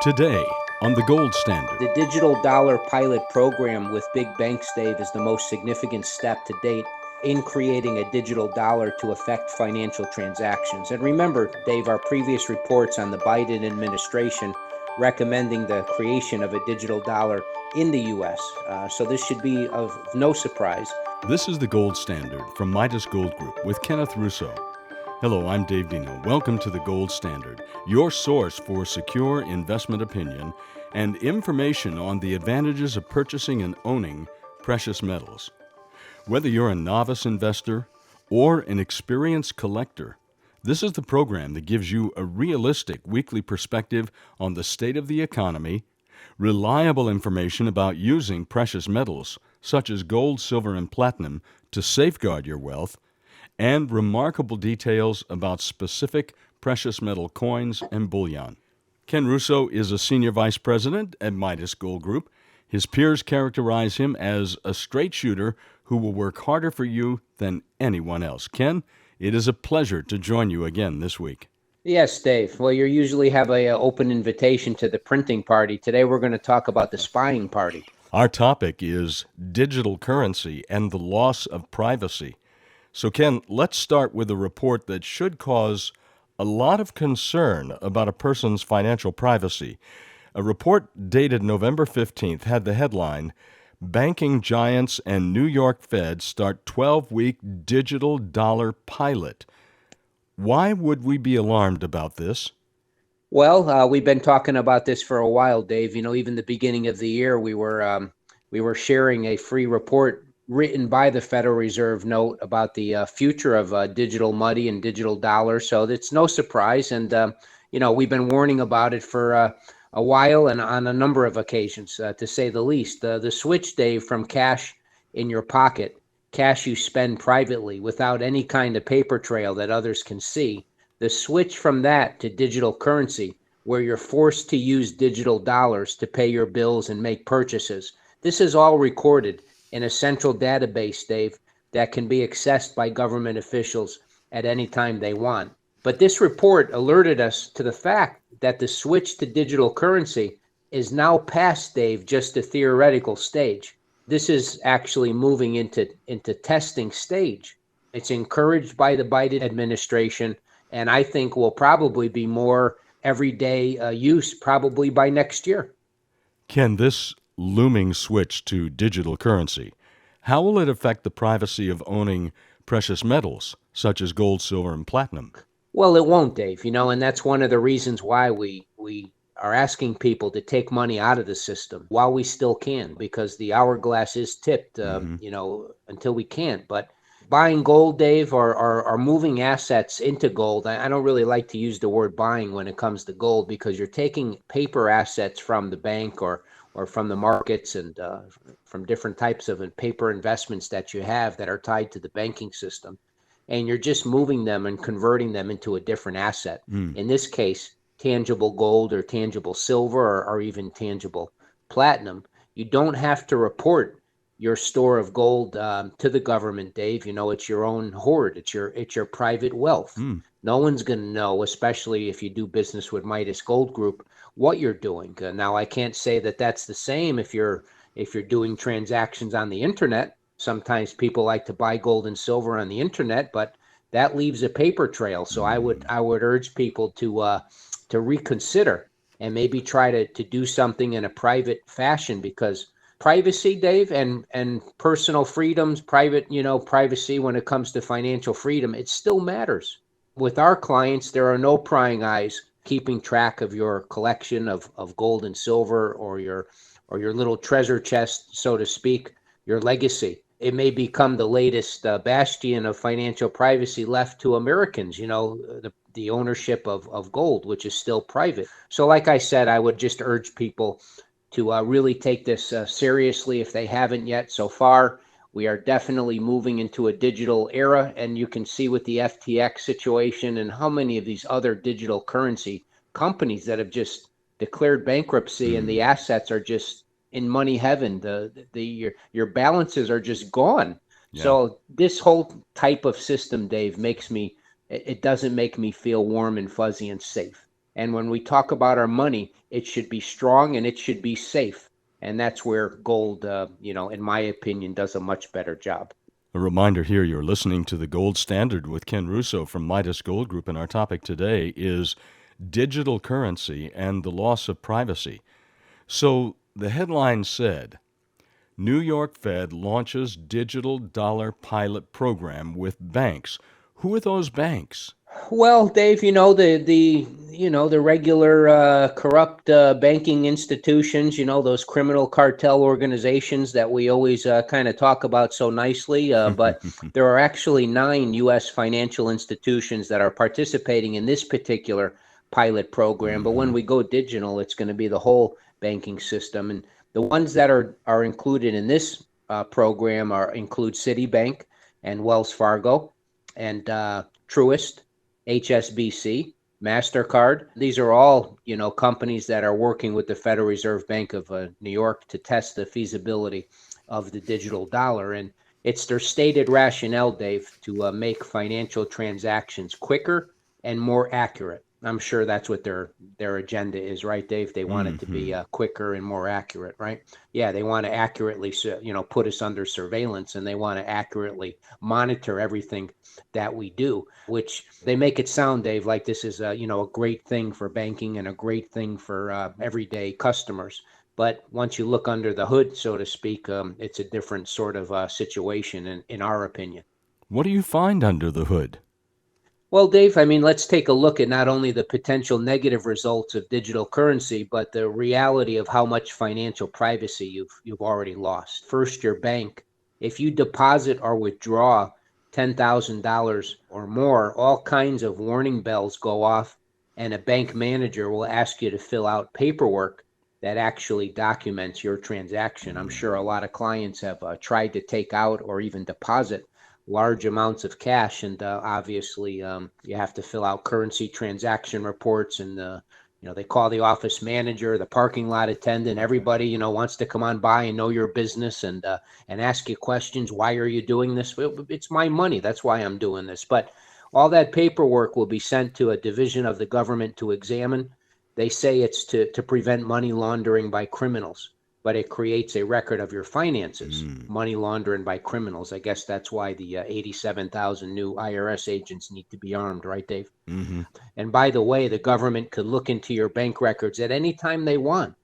Today on the Gold Standard. The digital dollar pilot program with big banks, Dave, is the most significant step to date in creating a digital dollar to affect financial transactions. And remember, Dave, our previous reports on the Biden administration recommending the creation of a digital dollar in the U.S. So this should be of no surprise. This is the Gold Standard from Midas Gold Group with Kenneth Russo. Hello, I'm Dave Dino. Welcome to the Gold Standard, your source for secure investment opinion and information on the advantages of purchasing and owning precious metals. Whether you're a novice investor or an experienced collector, this is the program that gives you a realistic weekly perspective on the state of the economy, reliable information about using precious metals such as gold, silver, and platinum to safeguard your wealth, and remarkable details about specific precious metal coins and bullion. Ken Russo is a senior vice president at Midas Gold Group. His peers characterize him as a straight shooter who will work harder for you than anyone else. Ken, it is a pleasure to join you again this week. Yes, Dave. Well, you usually have an open invitation to the printing party. Today we're going to talk about the spying party. Our topic is digital currency and the loss of privacy. So, Ken, let's start with a report that should cause a lot of concern about a person's financial privacy. A report dated November 15th had the headline, Banking Giants and New York Fed Start 12-Week Digital Dollar Pilot. Why would we be alarmed about this? Well, we've been talking about this for a while, Dave. You know, even the beginning of the year, we were sharing a free report written by the Federal Reserve note about the future of digital money and digital dollars. So it's no surprise. And, we've been warning about it for a while and on a number of occasions, to say the least. The switch, Dave, from cash in your pocket, cash you spend privately without any kind of paper trail that others can see, the switch from that to digital currency, where you're forced to use digital dollars to pay your bills and make purchases. This is all recorded in a central database, Dave, that can be accessed by government officials at any time they want. But this report alerted us to the fact that the switch to digital currency is now past, Dave, just a theoretical stage. This is actually moving into testing stage. It's encouraged by the Biden administration, and I think will probably be more everyday use probably by next year. Ken, this looming switch to digital currency, how will it affect the privacy of owning precious metals such as gold, silver, and platinum? Well, it won't, Dave, and that's one of the reasons why we are asking people to take money out of the system while we still can, because the hourglass is tipped, until we can't. But buying gold, Dave, or moving assets into gold, I don't really like to use the word buying when it comes to gold, because you're taking paper assets from the bank or from the markets and from different types of paper investments that you have that are tied to the banking system. And you're just moving them and converting them into a different asset. In this case, tangible gold or tangible silver or even tangible platinum. You don't have to report your store of gold to the government, Dave. It's your own hoard. It's your private wealth. No one's going to know, especially if you do business with Midas Gold Group, what you're doing. Now, I can't say that that's the same if you're doing transactions on the internet. Sometimes people like to buy gold and silver on the internet, but that leaves a paper trail. So I would urge people to reconsider and maybe try to do something in a private fashion, because privacy, Dave, and personal freedoms, privacy when it comes to financial freedom, it still matters. With our clients, there are no prying eyes keeping track of your collection of gold and silver or your little treasure chest, so to speak, your legacy. It may become the latest bastion of financial privacy left to Americans, the ownership of gold, which is still private. So like I said, I would just urge people to really take this seriously if they haven't yet. So far, we are definitely moving into a digital era, and you can see with the FTX situation and how many of these other digital currency companies that have just declared bankruptcy and the assets are just in money heaven. Your balances are just gone. Yeah. So this whole type of system, Dave, it doesn't make me feel warm and fuzzy and safe. And when we talk about our money, it should be strong and it should be safe. And that's where gold, in my opinion, does a much better job. A reminder here, you're listening to the Gold Standard with Ken Russo from Midas Gold Group, and our topic today is digital currency and the loss of privacy. So the headline said, New York Fed launches digital dollar pilot program with banks. Who are those banks? Well, Dave, the regular corrupt banking institutions, those criminal cartel organizations that we always kind of talk about so nicely. But there are actually 9 U.S. financial institutions that are participating in this particular pilot program. But when we go digital, it's going to be the whole banking system. And the ones that are included in this program include Citibank and Wells Fargo and Truist, HSBC, MasterCard. These are all, companies that are working with the Federal Reserve Bank of New York to test the feasibility of the digital dollar. And it's their stated rationale, Dave, to make financial transactions quicker and more accurate. I'm sure that's what their agenda is, right, Dave? They want it to be quicker and more accurate, right? Yeah, they want to accurately, put us under surveillance, and they want to accurately monitor everything that we do, which they make it sound, Dave, like this is a great thing for banking and a great thing for everyday customers. But once you look under the hood, so to speak, it's a different sort of situation, in our opinion. What do you find under the hood? Well, Dave, let's take a look at not only the potential negative results of digital currency, but the reality of how much financial privacy you've already lost. First, your bank. If you deposit or withdraw $10,000 or more, all kinds of warning bells go off, and a bank manager will ask you to fill out paperwork that actually documents your transaction. I'm sure a lot of clients have tried to take out or even deposit large amounts of cash, and obviously you have to fill out currency transaction reports, and they call the office manager, the parking lot attendant, everybody wants to come on by and know your business and ask you questions. Why are you doing this? It's my money, that's why I'm doing this. But all that paperwork will be sent to a division of the government to examine. They say it's to prevent money laundering by criminals, but it creates a record of your finances. Money laundering by criminals. I guess that's why the 87,000 new IRS agents need to be armed, right, Dave? And by the way, the government could look into your bank records at any time they want.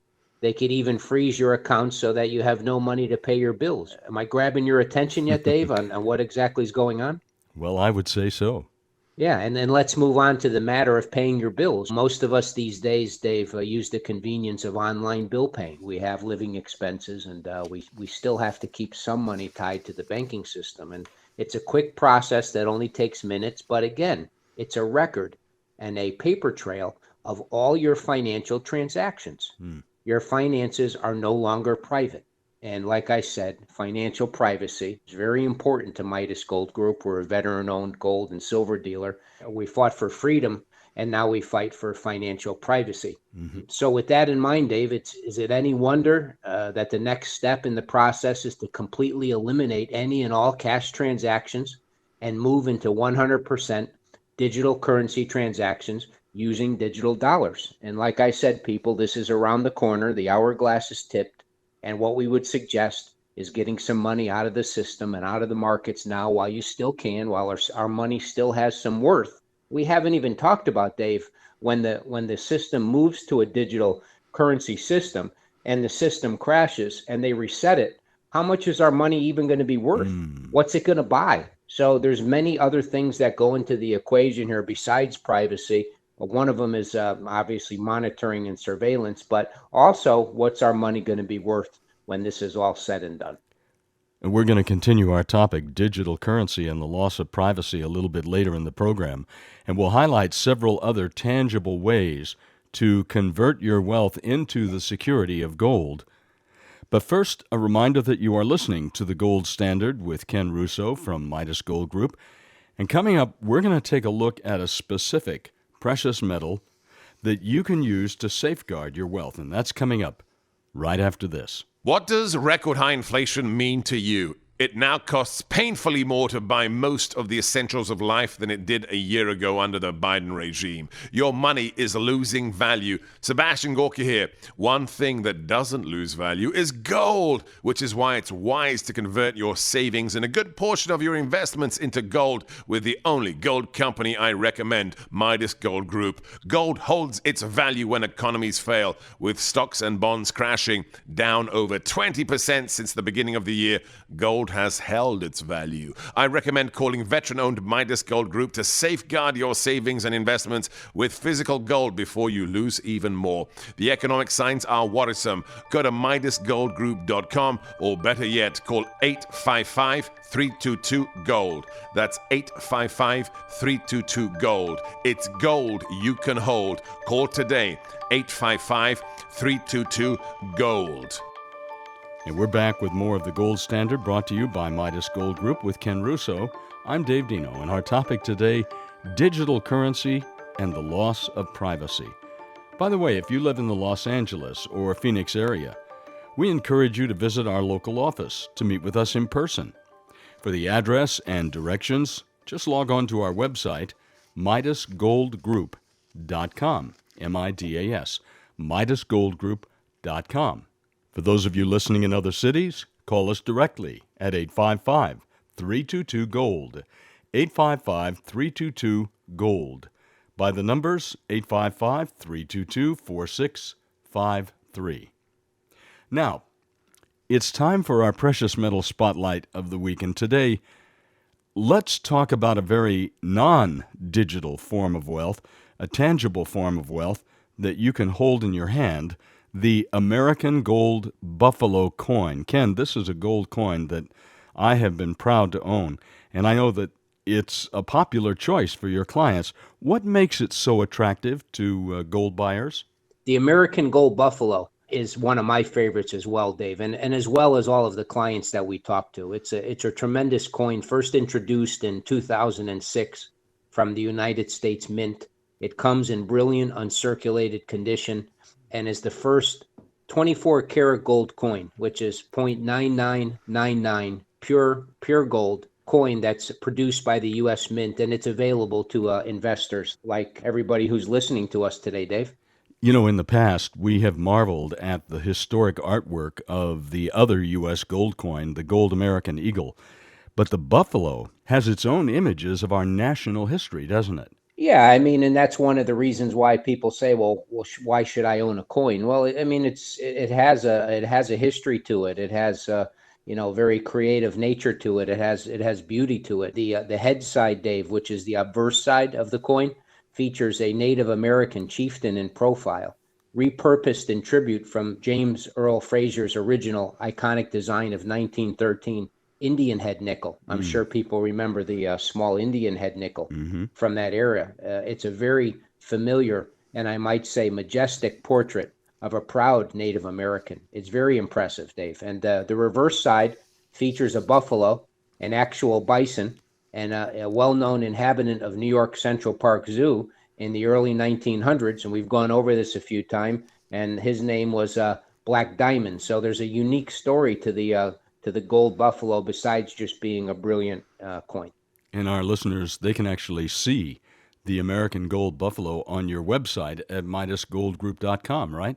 They could even freeze your account so that you have no money to pay your bills. Am I grabbing your attention yet, Dave, on what exactly is going on? Well, I would say so. Yeah, and then let's move on to the matter of paying your bills. Most of us these days, Dave, use the convenience of online bill paying. We have living expenses, and we still have to keep some money tied to the banking system. And it's a quick process that only takes minutes, but again, it's a record and a paper trail of all your financial transactions. Your finances are no longer private. And like I said, financial privacy is very important to Midas Gold Group. We're a veteran-owned gold and silver dealer. We fought for freedom, and now we fight for financial privacy. So with that in mind, Dave, is it any wonder that the next step in the process is to completely eliminate any and all cash transactions and move into 100% digital currency transactions using digital dollars? And like I said, people, this is around the corner. The hourglass is tipped. And what we would suggest is getting some money out of the system and out of the markets now while you still can, while our money still has some worth. We haven't even talked about, Dave, when the system moves to a digital currency system and the system crashes and they reset it, how much is our money even going to be worth? What's it going to buy? So there's many other things that go into the equation here besides privacy. One of them is obviously monitoring and surveillance, but also what's our money going to be worth when this is all said and done? And we're going to continue our topic, digital currency and the loss of privacy, a little bit later in the program. And we'll highlight several other tangible ways to convert your wealth into the security of gold. But first, a reminder that you are listening to The Gold Standard with Ken Russo from Midas Gold Group. And coming up, we're going to take a look at a specific precious metal that you can use to safeguard your wealth. And that's coming up right after this. What does record high inflation mean to you? It now costs painfully more to buy most of the essentials of life than it did a year ago under the Biden regime. Your money is losing value. Sebastian Gorka here. One thing that doesn't lose value is gold, which is why it's wise to convert your savings and a good portion of your investments into gold with the only gold company I recommend, Midas Gold Group. Gold holds its value when economies fail, with stocks and bonds crashing down over 20% since the beginning of the year. Gold has held its value. I recommend calling veteran-owned Midas Gold Group to safeguard your savings and investments with physical gold before you lose even more. The economic signs are worrisome. Go to MidasGoldGroup.com, or better yet, call 855-322-GOLD. That's 855-322-GOLD. It's gold you can hold. Call today, 855-322-GOLD. And we're back with more of the Gold Standard, brought to you by Midas Gold Group with Ken Russo. I'm Dave Dino, and our topic today, digital currency and the loss of privacy. By the way, if you live in the Los Angeles or Phoenix area, we encourage you to visit our local office to meet with us in person. For the address and directions, just log on to our website, MidasGoldGroup.com, M-I-D-A-S, MidasGoldGroup.com. For those of you listening in other cities, call us directly at 855-322-GOLD, 855-322-GOLD. By the numbers 855-322-4653. Now, it's time for our precious metal spotlight of the week, and today, let's talk about a very non-digital form of wealth, a tangible form of wealth that you can hold in your hand, the American Gold Buffalo coin. Ken, this is a gold coin that I have been proud to own, and I know that it's a popular choice for your clients. What makes it so attractive to gold buyers? The American Gold Buffalo is one of my favorites as well, Dave, and as well as all of the clients that we talk to. It's a tremendous coin, first introduced in 2006 from the United States Mint. It comes in brilliant uncirculated condition and is the first 24-karat gold coin, which is 0.9999 pure gold coin that's produced by the U.S. Mint, and it's available to investors like everybody who's listening to us today, Dave. You know, in the past, we have marveled at the historic artwork of the other U.S. gold coin, the gold American Eagle. But the buffalo has its own images of our national history, doesn't it? Yeah, I mean, and that's one of the reasons why people say, well, why should I own a coin? Well, I mean, it has a history to it. It has very creative nature to it. It has beauty to it. The head side, Dave, which is the obverse side of the coin, features a Native American chieftain in profile, repurposed in tribute from James Earl Fraser's original iconic design of 1913 Indian head nickel. I'm sure people remember the small Indian head nickel from that era. It's a very familiar and I might say majestic portrait of a proud Native American. It's very impressive, Dave. And the reverse side features a buffalo, an actual bison, and a well-known inhabitant of New York Central Park Zoo in the early 1900s. And we've gone over this a few times. And his name was Black Diamond. So there's a unique story to the gold buffalo besides just being a brilliant coin. And our listeners, they can actually see the American Gold Buffalo on your website at MidasGoldGroup.com, right?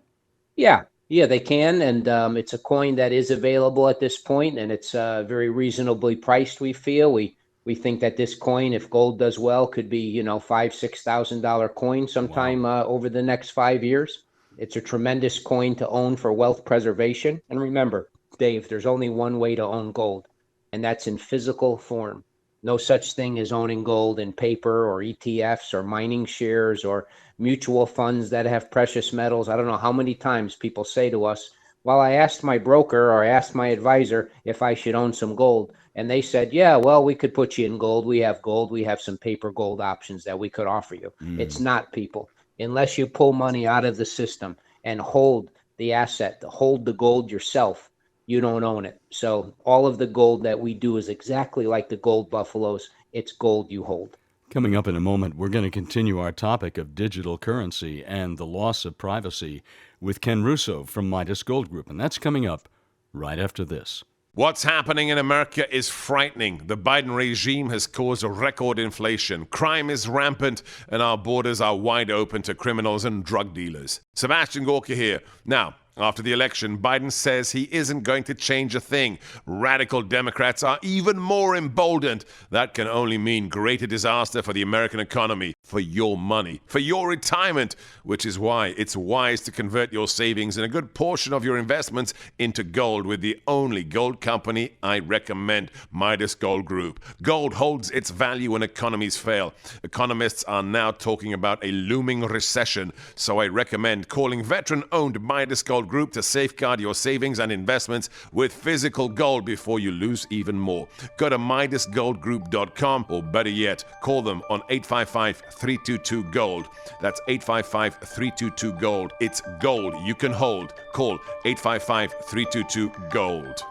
Yeah, they can. And it's a coin that is available at this point, and it's very reasonably priced, we feel. We think that this coin, if gold does well, could be, $5,000-$6,000 coin sometime over the next 5 years. It's a tremendous coin to own for wealth preservation. And remember, Dave, there's only one way to own gold, and that's in physical form. No such thing as owning gold in paper or ETFs or mining shares or mutual funds that have precious metals. I don't know how many times people say to us, well, I asked my broker or I asked my advisor if I should own some gold. And they said, yeah, well, we could put you in gold. We have gold. We have some paper gold options that we could offer you. It's not, people. Unless you pull money out of the system and hold the asset, hold the gold yourself, you don't own it. So all of the gold that we do is exactly like the gold buffaloes. It's gold you hold. Coming up in a moment, we're going to continue our topic of digital currency and the loss of privacy with Ken Russo from Midas Gold Group. And that's coming up right after this. What's happening in America is frightening. The Biden regime has caused a record inflation. Crime is rampant, and our borders are wide open to criminals and drug dealers. Sebastian Gorka here. Now, after the election, Biden says he isn't going to change a thing. Radical Democrats are even more emboldened. That can only mean greater disaster for the American economy, for your money, for your retirement, which is why it's wise to convert your savings and a good portion of your investments into gold with the only gold company I recommend, Midas Gold Group. Gold holds its value when economies fail. Economists are now talking about a looming recession, so I recommend calling veteran-owned Midas Gold Group to safeguard your savings and investments with physical gold before you lose even more. Go to MidasGoldGroup.com, or better yet, call them on 855-322-GOLD. That's 855-322-GOLD. It's gold you can hold. Call 855-322-GOLD.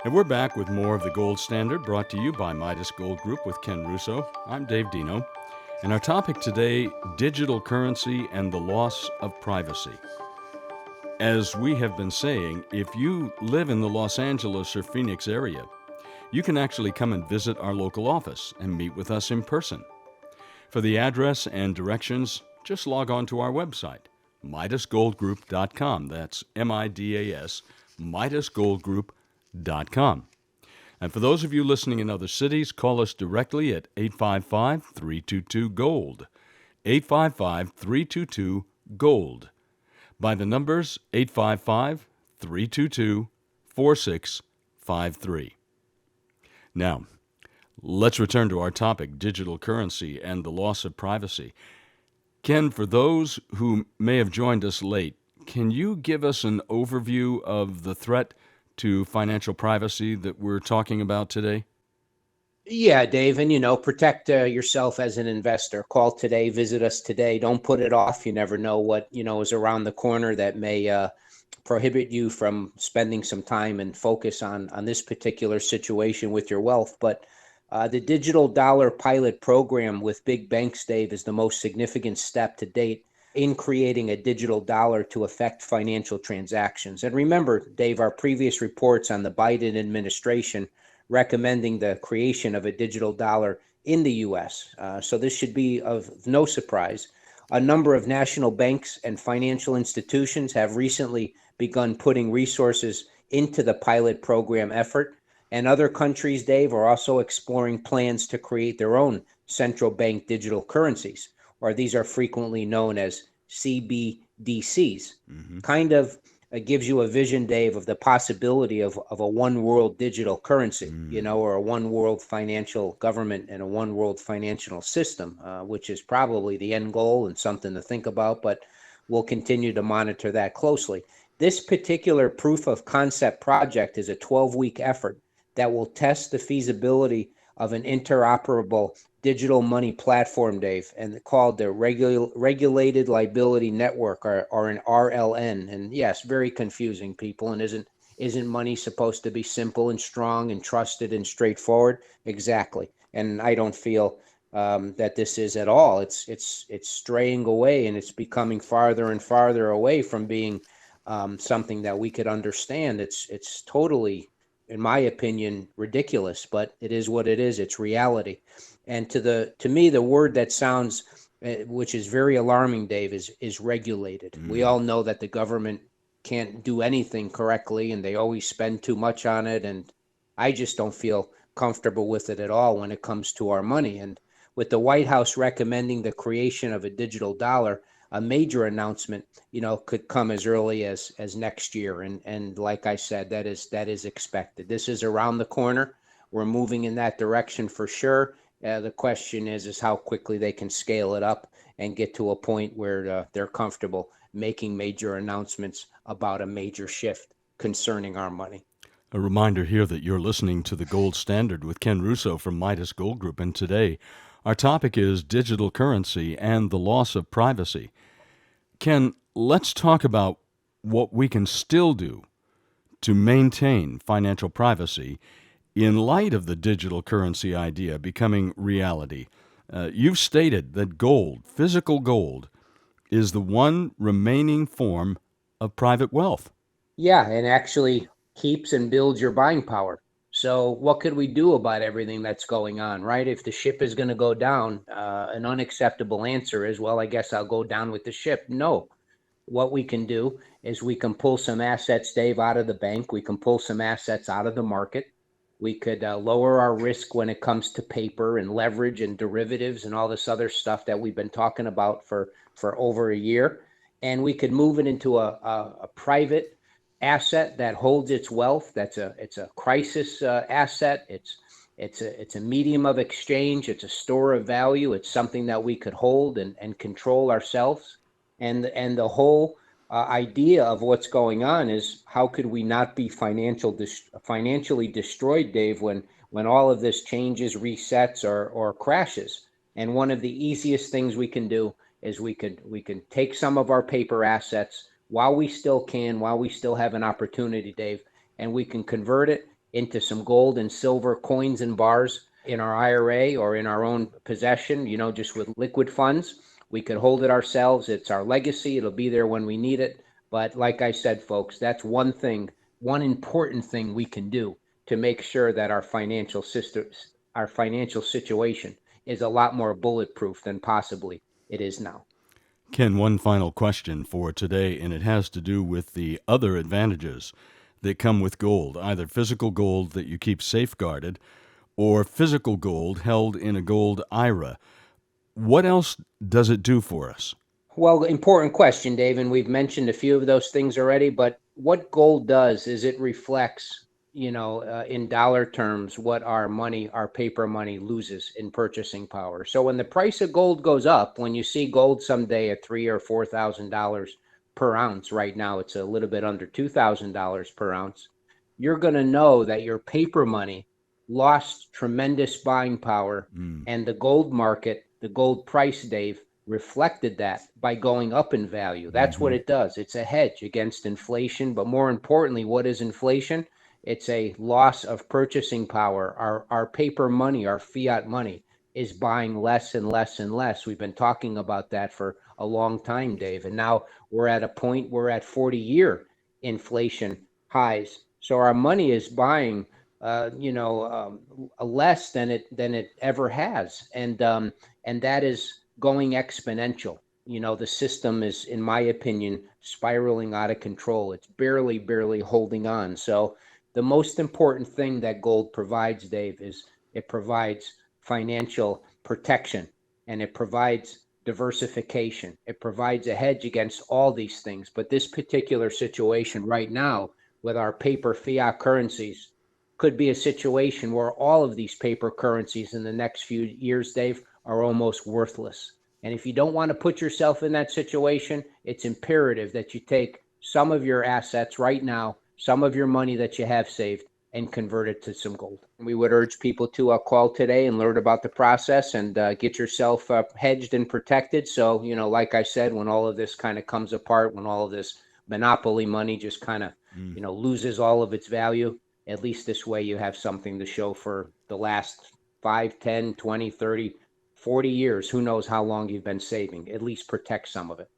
And we're back with more of the Gold Standard, brought to you by Midas Gold Group with Ken Russo. I'm Dave Dino. And our topic today, digital currency and the loss of privacy. As we have been saying, if you live in the Los Angeles or Phoenix area, you can actually come and visit our local office and meet with us in person. For the address and directions, just log on to our website, MidasGoldGroup.com. That's MIDAS, MidasGoldGroup.com. And for those of you listening in other cities, call us directly at 855-322-GOLD, 855-322-GOLD. By the numbers 855-322-4653. Now, let's return to our topic, digital currency and the loss of privacy. Ken, for those who may have joined us late, can you give us an overview of the threat to financial privacy that we're talking about today? Yeah, Dave, and protect yourself as an investor. Call today, visit us today. Don't put it off. You never know what is around the corner that may prohibit you from spending some time and focus on this particular situation with your wealth. But the digital dollar pilot program with big banks, Dave, is the most significant step to date in creating a digital dollar to affect financial transactions. And remember, Dave, our previous reports on the Biden administration recommending the creation of a digital dollar in the U.S. So this should be of no surprise. A number of national banks and financial institutions have recently begun putting resources into the pilot program effort. And other countries, Dave, are also exploring plans to create their own central bank digital currencies, or these are frequently known as CBDCs. Kind of gives you a vision, Dave, of the possibility of a one world digital currency, or a one world financial government and a one world financial system, which is probably the end goal and something to think about, but we'll continue to monitor that closely. This particular proof of concept project is a 12-week effort that will test the feasibility of an interoperable digital money platform, Dave, and called the Regulated Liability Network, or an RLN. And yes, very confusing, people. And isn't money supposed to be simple and strong and trusted and straightforward? Exactly. And I don't feel that this is at all. It's straying away, and it's becoming farther and farther away from being something that we could understand. It's totally, in my opinion, ridiculous, but it is what it is. It's reality. And to me, the word that sounds, which is very alarming, Dave, is regulated. We all know that the government can't do anything correctly, and they always spend too much on it. And I just don't feel comfortable with it at all when it comes to our money. And with the White House recommending the creation of a digital dollar, a major announcement, could come as early as next year. And like I said, that is expected. This is around the corner. We're moving in that direction for sure. The question is how quickly they can scale it up and get to a point where they're comfortable making major announcements about a major shift concerning our money. A reminder here that you're listening to the Gold Standard with Ken Russo from Midas Gold Group, and today our topic is digital currency and the loss of privacy. Ken, let's talk about what we can still do to maintain financial privacy in light of the digital currency idea becoming reality. You've stated that gold, physical gold, is the one remaining form of private wealth. Yeah, and actually keeps and builds your buying power. So what could we do about everything that's going on, right? If the ship is going to go down, an unacceptable answer is, well, I guess I'll go down with the ship. No. What we can do is we can pull some assets, Dave, out of the bank. We can pull some assets out of the market. We could lower our risk when it comes to paper and leverage and derivatives and all this other stuff that we've been talking about for over a year. And we could move it into a private asset that holds its wealth. It's a crisis asset. It's a medium of exchange. It's a store of value. It's something that we could hold and control ourselves. And the whole idea of what's going on is, how could we not be financially destroyed, Dave, when all of this changes, resets, or crashes? And one of the easiest things we can do is we can take some of our paper assets while we still have an opportunity, Dave, and we can convert it into some gold and silver coins and bars in our IRA or in our own possession, just with liquid funds. We could hold it ourselves. It's our legacy. It'll be there when we need it. But like I said, folks, that's one important thing we can do to make sure that our financial situation is a lot more bulletproof than possibly it is now. Ken, one final question for today, and it has to do with the other advantages that come with gold, either physical gold that you keep safeguarded or physical gold held in a gold IRA. What else does it do for us? Well, important question, Dave, and we've mentioned a few of those things already, but what gold does is it reflects, in dollar terms, what our paper money loses in purchasing power. So when the price of gold goes up, when you see gold someday at $3,000 or $4,000 per ounce, right now it's a little bit under $2,000 per ounce, you're going to know that your paper money lost tremendous buying power, and the gold market, the gold price, Dave, reflected that by going up in value. That's what it does. It's a hedge against inflation. But more importantly, what is inflation? It's a loss of purchasing power. Our paper money, our fiat money, is buying less and less and less. We've been talking about that for a long time, Dave. And now we're at 40-year inflation highs. So our money is buying less than it ever has. And that is going exponential. The system is, in my opinion, spiraling out of control. It's barely holding on. So the most important thing that gold provides, Dave, is it provides financial protection, and it provides diversification. It provides a hedge against all these things. But this particular situation right now with our paper fiat currencies could be a situation where all of these paper currencies in the next few years, Dave, are almost worthless. And if you don't want to put yourself in that situation, it's imperative that you take some of your assets right now, some of your money that you have saved, and convert it to some gold. We would urge people to call today and learn about the process and get yourself hedged and protected. So, like I said, when all of this kind of comes apart, when all of this monopoly money just kind of, loses all of its value, at least this way you have something to show for the last 5, 10, 20, 30, 40 years. Who knows how long you've been saving? At least protect some of it.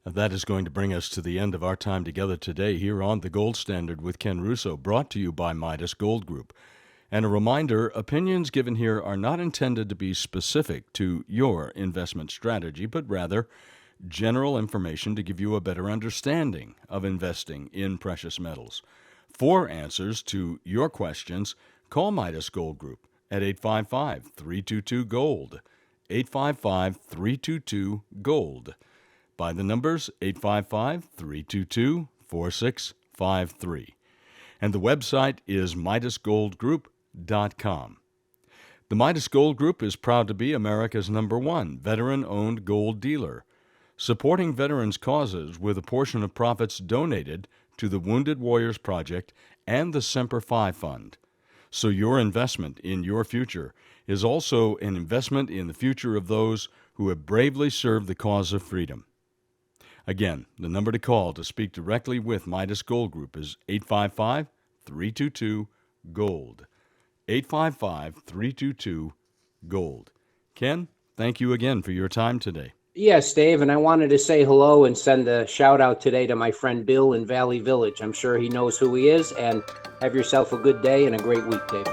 That is going to bring us to the end of our time together today here on The Gold Standard with Ken Russo, brought to you by Midas Gold Group. And a reminder, opinions given here are not intended to be specific to your investment strategy, but rather general information to give you a better understanding of investing in precious metals. For answers to your questions, call Midas Gold Group at 855-322-GOLD, 855-322-GOLD. By the numbers 855-322-4653. And the website is MidasGoldGroup.com. The Midas Gold Group is proud to be America's #1 veteran-owned gold dealer, supporting veterans' causes with a portion of profits donated to the Wounded Warriors Project and the Semper Fi Fund. So your investment in your future is also an investment in the future of those who have bravely served the cause of freedom. Again, the number to call to speak directly with Midas Gold Group is 855-322-GOLD. 855-322-GOLD. Ken, thank you again for your time today. Yes, Dave, and I wanted to say hello and send a shout out today to my friend Bill in Valley Village. I'm sure he knows who he is, and have yourself a good day and a great week, Dave.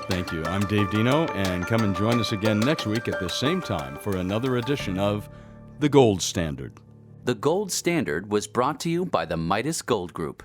Thank you. I'm Dave Dino, and come and join us again next week at the same time for another edition of The Gold Standard. The Gold Standard was brought to you by the Midas Gold Group.